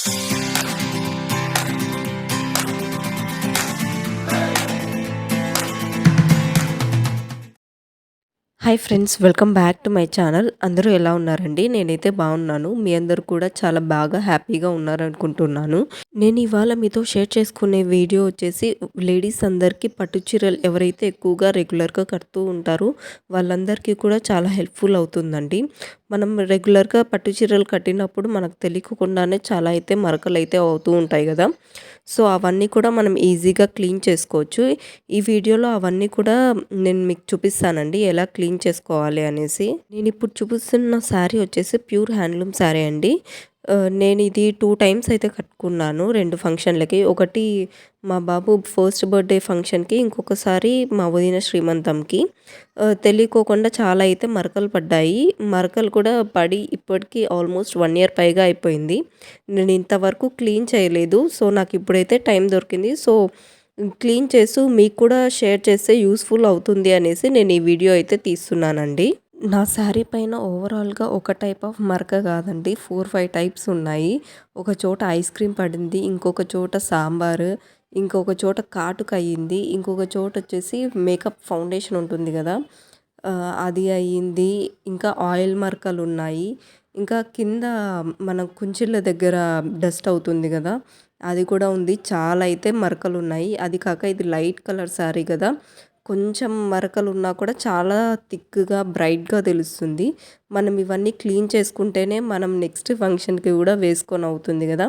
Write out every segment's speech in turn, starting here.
Hi friends, welcome back to my channel. అందరూ ఎలా ఉన్నారండి? నేనైతే బాగున్నాను. మీ అందరూ కూడా చాలా బాగా హ్యాపీగా ఉన్నారనుకుంటున్నాను. నేను ఇవాళ మీతో షేర్ చేసుకునే వీడియో వచ్చేసి లేడీస్ అందరికీ పట్టు చీరలు ఎవరైతే ఎక్కువగా రెగ్యులర్గా కడుతూ ఉంటారో వాళ్ళందరికీ కూడా చాలా హెల్ప్ఫుల్ అవుతుందండి. మనం రెగ్యులర్గా పట్టు చీరలు కట్టినప్పుడు మనకు తెలియకుండానే చాలా అయితే మరకలు అయితే అవుతూ ఉంటాయి కదా. సో అవన్నీ కూడా మనం ఈజీగా క్లీన్ చేసుకోవచ్చు. ఈ వీడియోలో అవన్నీ కూడా నేను మీకు చూపిస్తానండి, ఎలా క్లీన్ చేసుకోవాలి అనేసి. నేను ఇప్పుడు చూపిస్తున్న శారీ వచ్చేసి ప్యూర్ హ్యాండ్లూమ్ శారీ అండి. నేను ఇది 2 టైమ్స్ అయితే కట్టుకున్నాను 2 ఫంక్షన్లకి. ఒకటి మా బాబు ఫస్ట్ బర్త్డే ఫంక్షన్కి, ఇంకొకసారి మా వదిన శ్రీమంతంకి. తెలియకోకుండా చాలా అయితే మరకలు పడ్డాయి. మరకలు కూడా పడి ఇప్పటికీ ఆల్మోస్ట్ 1 ఇయర్ పైగా అయిపోయింది. నేను ఇంతవరకు క్లీన్ చేయలేదు. సో నాకు ఇప్పుడైతే టైం దొరికింది. సో క్లీన్ చేస్తూ మీకు కూడా షేర్ చేస్తే యూస్ఫుల్ అవుతుంది అనేసి నేను ఈ వీడియో అయితే తీస్తున్నానండి. నా శారీ పైన ఓవరాల్గా ఒక టైప్ ఆఫ్ మరక కాదండి, 4-5 టైప్స్ ఉన్నాయి. ఒక చోట ఐస్ క్రీమ్ పడింది, ఇంకొక చోట సాంబారు, ఇంకొక చోట కాటుక అయ్యింది, ఇంకొక చోట వచ్చేసి మేకప్ ఫౌండేషన్ ఉంటుంది కదా అది అయ్యింది. ఇంకా ఆయిల్ మరకలు ఉన్నాయి. ఇంకా కింద మన కుంచిళ్ళ దగ్గర డస్ట్ అవుతుంది కదా అది కూడా ఉంది. చాలా అయితే మరకలు ఉన్నాయి. అది కాక ఇది లైట్ కలర్ శారీ కదా, కొంచెం మరకలు ఉన్నా కూడా చాలా థిక్గా బ్రైట్గా తెలుస్తుంది. మనం ఇవన్నీ క్లీన్ చేసుకుంటేనే మనం నెక్స్ట్ ఫంక్షన్కి కూడా వేసుకొని అవుతుంది కదా.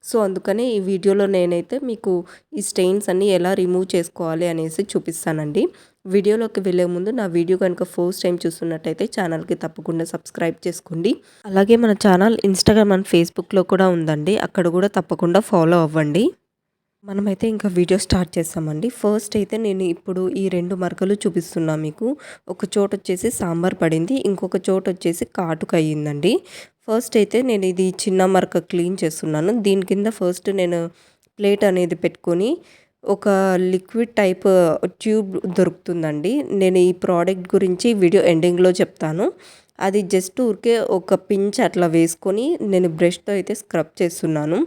సో అందుకని ఈ వీడియోలో నేనైతే మీకు ఈ స్టెయిన్స్ అన్నీ ఎలా రిమూవ్ చేసుకోవాలి అనేసి చూపిస్తానండి. వీడియోలోకి వెళ్ళే ముందు నా వీడియో కనుక ఫస్ట్ టైం చూస్తున్నట్టయితే ఛానల్కి తప్పకుండా సబ్స్క్రైబ్ చేసుకోండి. అలాగే మన ఛానల్ ఇన్స్టాగ్రామ్ అండ్ ఫేస్బుక్లో కూడా ఉందండి, అక్కడ కూడా తప్పకుండా ఫాలో అవ్వండి. మనమైతే ఇంకా వీడియో స్టార్ట్ చేస్తామండి. ఫస్ట్ అయితే నేను ఇప్పుడు ఈ 2 మరకలు చూపిస్తున్నా మీకు. ఒక చోట వచ్చేసి సాంబార్ పడింది, ఇంకొక చోట వచ్చేసి కాటుక అయ్యిందండి. ఫస్ట్ అయితే నేను ఇది చిన్న మరక క్లీన్ చేస్తున్నాను. దీని కింద ఫస్ట్ నేను ప్లేట్ అనేది పెట్టుకొని ఒక లిక్విడ్ టైప్ ట్యూబ్ దొరుకుతుందండి. నేను ఈ ప్రోడక్ట్ గురించి వీడియో ఎండింగ్లో చెప్తాను. అది జస్ట్ ఊరికే ఒక పించ్ అట్లా వేసుకొని నేను బ్రష్తో అయితే స్క్రబ్ చేస్తున్నాను.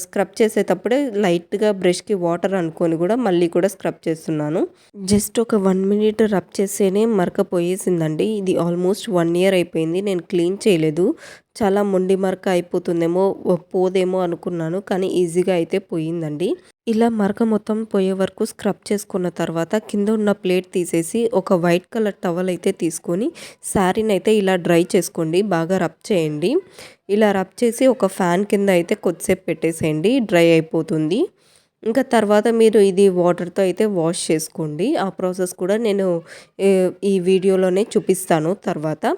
స్క్రబ్ చేసేటప్పుడే లైట్గా బ్రష్కి వాటర్ అనుకొని కూడా మళ్ళీ కూడా స్క్రబ్ చేస్తున్నాను. జస్ట్ ఒక 1 మినిట్ రబ్ చేస్తేనే మరక పోయేసిందండి. ఇది ఆల్మోస్ట్ 1 ఇయర్ అయిపోయింది, నేను క్లీన్ చేయలేదు. చాలా మొండి మరక అయిపోతుందేమో, పోదేమో అనుకున్నాను, కానీ ఈజీగా అయితే పోయిందండి. ఇలా మరక మొత్తం పోయే వరకు స్క్రబ్ చేసుకున్న తర్వాత కింద ఉన్న ప్లేట్ తీసేసి ఒక వైట్ కలర్ టవల్ అయితే తీసుకొని శారీని అయితే ఇలా డ్రై చేసుకోండి, బాగా రబ్ చేయండి. ఇలా రబ్ చేసి ఒక ఫ్యాన్ కింద అయితే కొద్దిసేపు పెట్టేసేయండి, డ్రై అయిపోతుంది. ఇంకా తర్వాత మీరు ఇది వాటర్తో అయితే వాష్ చేసుకోండి. ఆ ప్రాసెస్ కూడా నేను ఈ వీడియోలోనే చూపిస్తాను తర్వాత.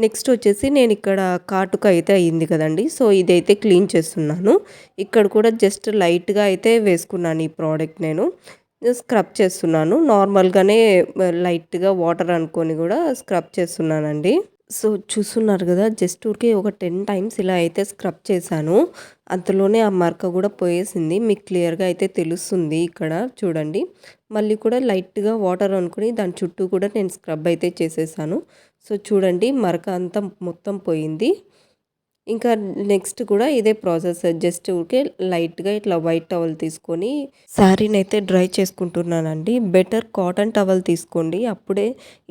నెక్స్ట్ వచ్చేసి నేను ఇక్కడ కాటుక అయితే అయ్యింది కదండి, సో ఇదైతే క్లీన్ చేస్తున్నాను. ఇక్కడ కూడా జస్ట్ లైట్గా అయితే వేసుకున్నాను ఈ ప్రోడక్ట్. నేను స్క్రబ్ చేస్తున్నాను నార్మల్గానే, లైట్గా వాటర్ అనుకొని కూడా స్క్రబ్ చేస్తున్నానండి. సో చూస్తున్నారు కదా, జస్ట్ ఊరికే ఒక 10 టైమ్స్ ఇలా అయితే స్క్రబ్ చేశాను. అంతలోనే ఆ మరక కూడా పోయేసింది, మీకు క్లియర్గా అయితే తెలుస్తుంది ఇక్కడ చూడండి. మళ్ళీ కూడా లైట్గా వాటర్ అనుకుని దాని చుట్టూ కూడా నేను స్క్రబ్ అయితే చేసేసాను. సో చూడండి, మరక అంతా మొత్తం పోయింది. ఇంకా నెక్స్ట్ కూడా ఇదే ప్రాసెస్, జస్ట్ ఊరికే లైట్గా ఇట్లా వైట్ టవల్ తీసుకొని శారీని అయితే డ్రై చేసుకుంటున్నానండి. బెటర్ కాటన్ టవల్ తీసుకోండి, అప్పుడే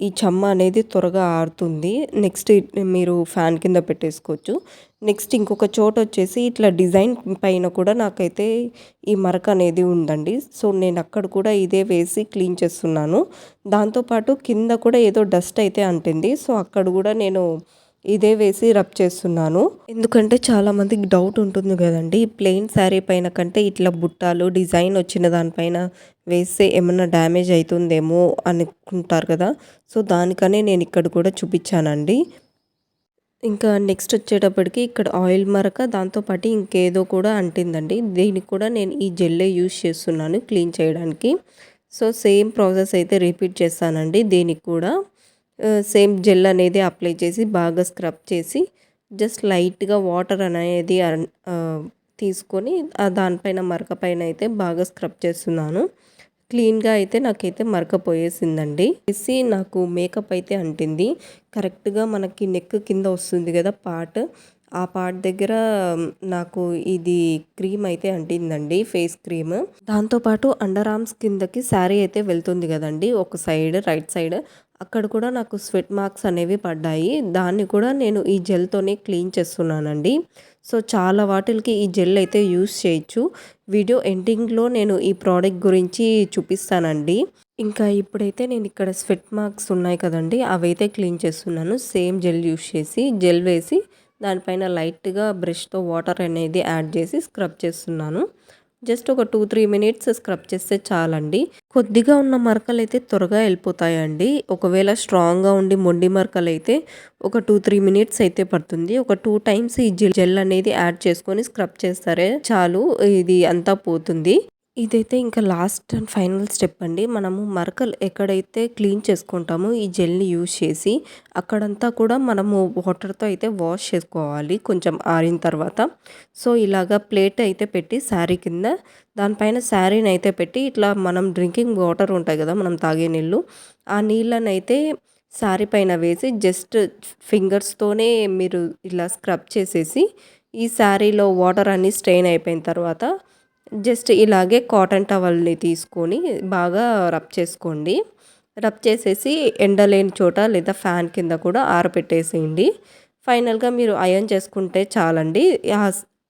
ఈ చెమ్మ అనేది త్వరగా ఆరుతుంది. నెక్స్ట్ మీరు ఫ్యాన్ కింద పెట్టేసుకోవచ్చు. నెక్స్ట్ ఇంకొక చోట వచ్చేసి ఇట్లా డిజైన్ పైన కూడా నాకైతే ఈ మరక అనేది ఉందండి. సో నేను అక్కడ కూడా ఇదే వేసి క్లీన్ చేస్తున్నాను. దాంతోపాటు కింద కూడా ఏదో డస్ట్ అయితే అంటింది, సో అక్కడ కూడా నేను ఇదే వేసి రబ్ చేస్తున్నాను. ఎందుకంటే చాలామందికి డౌట్ ఉంటుంది కదండి, ప్లెయిన్ శారీ పైన కంటే ఇట్లా బుట్టాలు డిజైన్ వచ్చిన దానిపైన వేస్తే ఏమన్నా డ్యామేజ్ అవుతుందేమో అనుకుంటారు కదా. సో దానికనే నేను ఇక్కడ కూడా చూపించానండి. ఇంకా నెక్స్ట్ వచ్చేటప్పటికి ఇక్కడ ఆయిల్ మరక, దాంతోపాటు ఇంకేదో కూడా అంటిందండి. దీనికి కూడా నేను ఈ జెల్లే యూస్ చేస్తున్నాను క్లీన్ చేయడానికి. సో సేమ్ ప్రాసెస్ అయితే రిపీట్ చేస్తానండి. దీనికి కూడా సేమ్ జెల్ అనేది అప్లై చేసి బాగా స్క్రబ్ చేసి జస్ట్ లైట్గా వాటర్ అనేది తీసుకొని దానిపైన మరక పైన అయితే బాగా స్క్రబ్ చేస్తున్నాను. క్లీన్గా అయితే నాకైతే మరక పోయేసిందండి. వేసి నాకు మేకప్ అయితే అంటింది. కరెక్ట్గా మనకి నెక్ కింద వస్తుంది కదా పార్ట్, ఆ పార్ట్ దగ్గర నాకు ఇది క్రీమ్ అయితే అంటిందండి, ఫేస్ క్రీమ్. దాంతో పాటు అండర్ ఆర్మ్స్ కిందకి శారీ అయితే వెళ్తుంది కదండీ, ఒక సైడ్ రైట్ సైడ్ అక్కడ కూడా నాకు స్వెట్ మార్క్స్ అనేవి పడ్డాయి. దాన్ని కూడా నేను ఈ జెల్‌తోనే క్లీన్ చేస్తున్నానండి. సో, చాలా వాటిలకి ఈ జెల్ అయితే యూజ్ చేయొచ్చు. వీడియో ఎండింగ్‌లో నేను ఈ ప్రోడక్ట్ గురించి చూపిస్తానండి. ఇంకా ఇప్పుడైతే నేను ఇక్కడ స్వెట్ మార్క్స్ ఉన్నాయి కదండీ, అవైతే క్లీన్ చేస్తున్నాను. సేమ్ జెల్ యూజ్ చేసి, జెల్ వేసి దానిపైన లైట్‌గా బ్రష్‌తో వాటర్ అనేది యాడ్ చేసి స్క్రబ్ చేస్తున్నాను. జస్ట్ ఒక 2, 3 మినిట్స్ స్క్రబ్ చేస్తే చాలండి. కొద్దిగా ఉన్న మరకలైతే త్వరగా వెళ్ళిపోతాయండి. ఒకవేళ స్ట్రాంగ్‌గా ఉండి మొండి మరకలైతే ఒక 2, 3 మినిట్స్ అయితే పడుతుంది. ఒక 2 టైమ్స్ ఈ జెల్ అనేది యాడ్ చేసుకొని స్క్రబ్ చేస్తారే చాలు, ఇది అంతా పోతుంది. ఇదైతే ఇంకా లాస్ట్ అండ్ ఫైనల్ స్టెప్ అండి. మనము మరకలు ఎక్కడైతే క్లీన్ చేసుకుంటామో ఈ జెల్‌ని యూజ్ చేసి అక్కడంతా కూడా మనము వాటర్‌తో అయితే వాష్ చేసుకోవాలి కొంచెం ఆరిన తర్వాత. సో, ఇలాగా ప్లేట్ అయితే పెట్టి శారీ కింద దానిపైన శారీని అయితే పెట్టి ఇట్లా మనం డ్రింకింగ్ వాటర్ ఉంటాయి కదా, మనం తాగే నీళ్ళు, ఆ నీళ్ళనైతే శారీ పైన వేసి జస్ట్ ఫింగర్స్‌తోనే మీరు ఇలా స్క్రబ్ చేసేసి ఈ శారీలో వాటర్ అన్నీ స్ట్రెయిన్ అయిపోయిన తర్వాత జస్ట్ ఇలాగే కాటన్ టవల్‌ని తీసుకొని బాగా రబ్ చేసుకోండి. రబ్ చేసేసి ఎండలేని చోట లేదా ఫ్యాన్ కింద కూడా ఆరబెట్టేసేయండి. ఫైనల్‌గా మీరు అయర్న్ చేసుకుంటే చాలండి.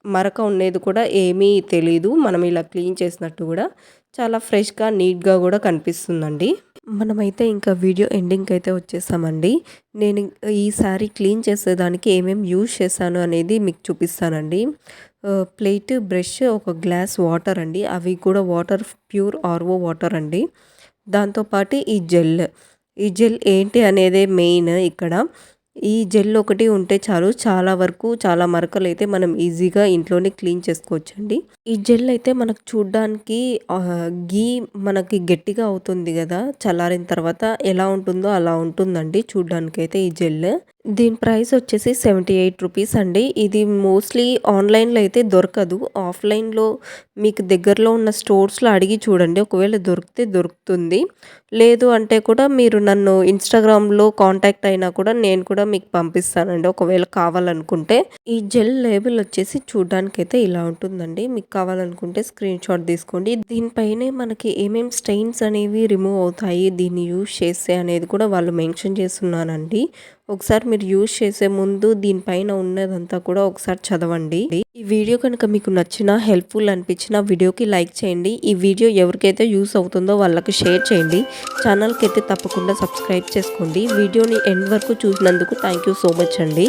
మరక ఉండేది కూడా ఏమీ తెలీదు. మనం ఇలా క్లీన్ చేసినట్టు కూడా చాలా ఫ్రెష్‌గా, నీట్‌గా కూడా కనిపిస్తుందండి. మనమైతే ఇంకా వీడియో ఎండింగ్‌కి అయితే వచ్చేసామండి. నేను ఈ శారీ క్లీన్ చేసేదానికి ఏమేమి యూజ్ చేశాను అనేది మీకు చూపిస్తానండి. ప్లేట్, బ్రష్, ఒక గ్లాస్ వాటర్ అండి. అవి కూడా వాటర్ ప్యూర్ ఆర్ఓ వాటర్ అండి. దాంతో పాటు ఈ జెల్. ఈ జెల్ ఏంటి అనేదే మెయిన్ ఇక్కడ. ఈ జెల్ ఒకటి ఉంటే చాలు, చాలా వరకు చాలా మరకలైతే మనం ఈజీగా ఇంట్లోనే క్లీన్ చేసుకోవచ్చండి. ఈ జెల్ అయితే మనకు చూడ్డానికి గీ మనకి గట్టిగా అవుతుంది కదా, చల్లారిన తర్వాత ఎలా ఉంటుందో అలా ఉంటుందండి చూడ్డానికైతే ఈ జెల్. దీని ప్రైస్ వచ్చేసి 78 రూపీస్ అండి. ఇది మోస్ట్లీ ఆన్లైన్లో అయితే దొరకదు. ఆఫ్లైన్లో మీకు దగ్గరలో ఉన్న స్టోర్స్లో అడిగి చూడండి, ఒకవేళ దొరికితే దొరుకుతుంది. లేదు అంటే కూడా మీరు నన్ను ఇన్స్టాగ్రామ్లో కాంటాక్ట్ అయినా కూడా నేను కూడా మీకు పంపిస్తానండి ఒకవేళ కావాలనుకుంటే. ఈ జెల్ లేబుల్ వచ్చేసి చూడ్డానికైతే ఇలా ఉంటుందండి. మీకు కావాలనుకుంటే స్క్రీన్ షాట్ తీసుకోండి. దీనిపైనే మనకి ఏమేమి స్టెయిన్స్ అనేవి రిమూవ్ అవుతాయి దీన్ని యూజ్ చేస్తే అనేది కూడా వాళ్ళు మెన్షన్ చేస్తున్నానండి. ఒకసారి మీరు యూజ్ చేసే ముందు దీనిపైన ఉన్నదంతా కూడా ఒకసారి చదవండి. ఈ వీడియో కనుక మీకు నచ్చినా, హెల్ప్ఫుల్ అనిపించిన వీడియోకి లైక్ చేయండి. ఈ వీడియో ఎవరికైతే యూస్ అవుతుందో వాళ్ళకి షేర్ చేయండి. ఛానల్కి అయితే తప్పకుండా సబ్స్క్రైబ్ చేసుకోండి. వీడియోని ఎండ్ వరకు చూసినందుకు థ్యాంక్ యూ సో మచ్ అండి.